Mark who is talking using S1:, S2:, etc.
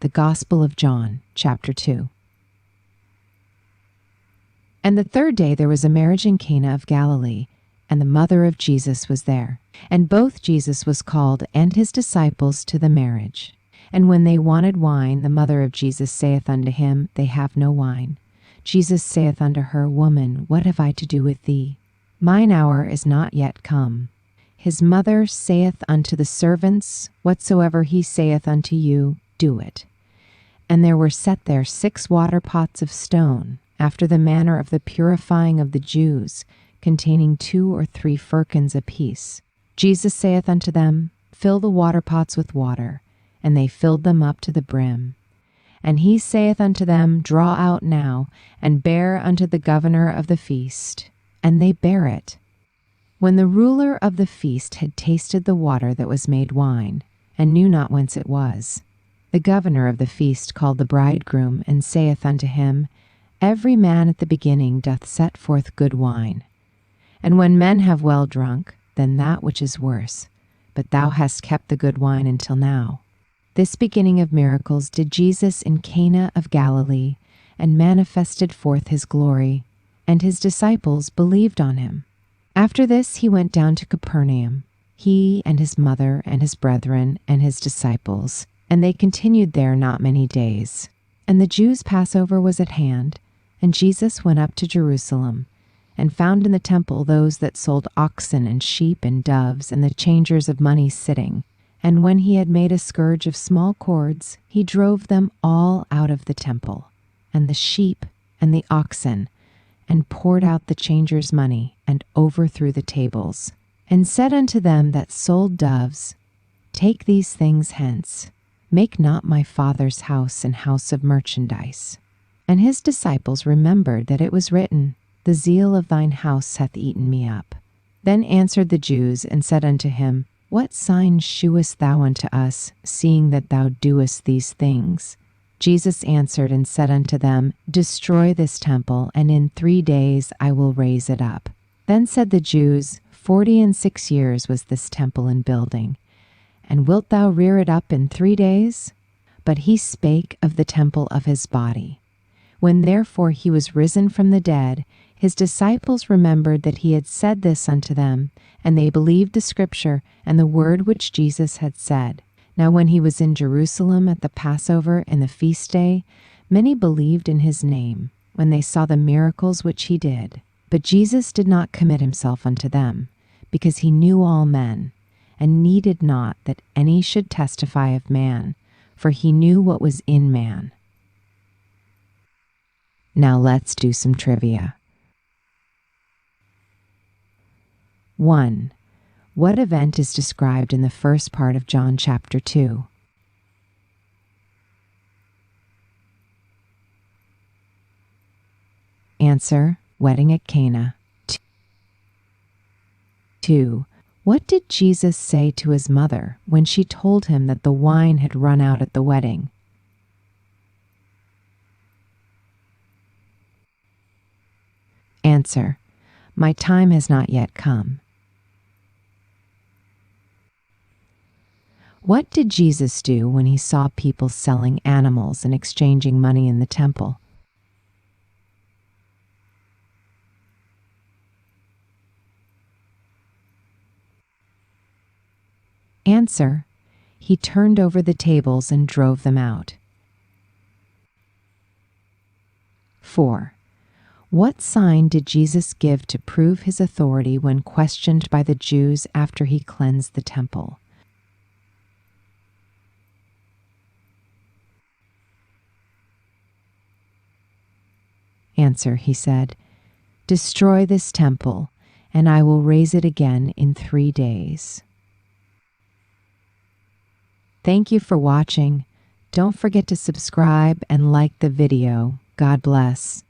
S1: The Gospel of John, chapter 2. And the third day there was a marriage in Cana of Galilee, and the mother of Jesus was there. And both Jesus was called and his disciples to the marriage. And when they wanted wine, the mother of Jesus saith unto him, They have no wine. Jesus saith unto her, Woman, what have I to do with thee? Mine hour is not yet come. His mother saith unto the servants, Whatsoever he saith unto you, do it. And there were set there 6 water pots of stone, after the manner of the purifying of the Jews, containing 2 or 3 firkins apiece. Jesus saith unto them, Fill the water pots with water. And they filled them up to the brim. And he saith unto them, Draw out now, and bear unto the governor of the feast. And they bare it. When the ruler of the feast had tasted the water that was made wine, and knew not whence it was, the governor of the feast called the bridegroom, and saith unto him, Every man at the beginning doth set forth good wine. And when men have well drunk, then that which is worse. But thou hast kept the good wine until now. This beginning of miracles did Jesus in Cana of Galilee, and manifested forth his glory, and his disciples believed on him. After this he went down to Capernaum, he and his mother and his brethren and his disciples, and they continued there not many days. And the Jews' Passover was at hand, and Jesus went up to Jerusalem, and found in the temple those that sold oxen and sheep and doves, and the changers of money sitting. And when he had made a scourge of small cords, he drove them all out of the temple, and the sheep and the oxen, and poured out the changers' money, and overthrew the tables, and said unto them that sold doves, Take these things hence, make not my Father's house an house of merchandise. And his disciples remembered that it was written, The zeal of thine house hath eaten me up. Then answered the Jews, and said unto him, What sign shewest thou unto us, seeing that thou doest these things? Jesus answered and said unto them, Destroy this temple, and in 3 days I will raise it up. Then said the Jews, 46 years was this temple in building, and wilt thou rear it up in 3 days? But he spake of the temple of his body. When therefore he was risen from the dead, his disciples remembered that he had said this unto them, and they believed the scripture and the word which Jesus had said. Now when he was in Jerusalem at the Passover and the feast day, many believed in his name, when they saw the miracles which he did. But Jesus did not commit himself unto them, because he knew all men, and needed not that any should testify of man, for he knew what was in man. Now let's do some trivia. 1. What event is described in the first part of John chapter 2? Answer, wedding at Cana. 2. What did Jesus say to his mother when she told him that the wine had run out at the wedding? Answer, My time has not yet come. What did Jesus do when he saw people selling animals and exchanging money in the temple? Answer, He turned over the tables and drove them out. 4. What sign did Jesus give to prove his authority when questioned by the Jews after he cleansed the temple? Answer, he said, Destroy this temple, and I will raise it again in 3 days. Thank you for watching. Don't forget to subscribe and like the video. God bless.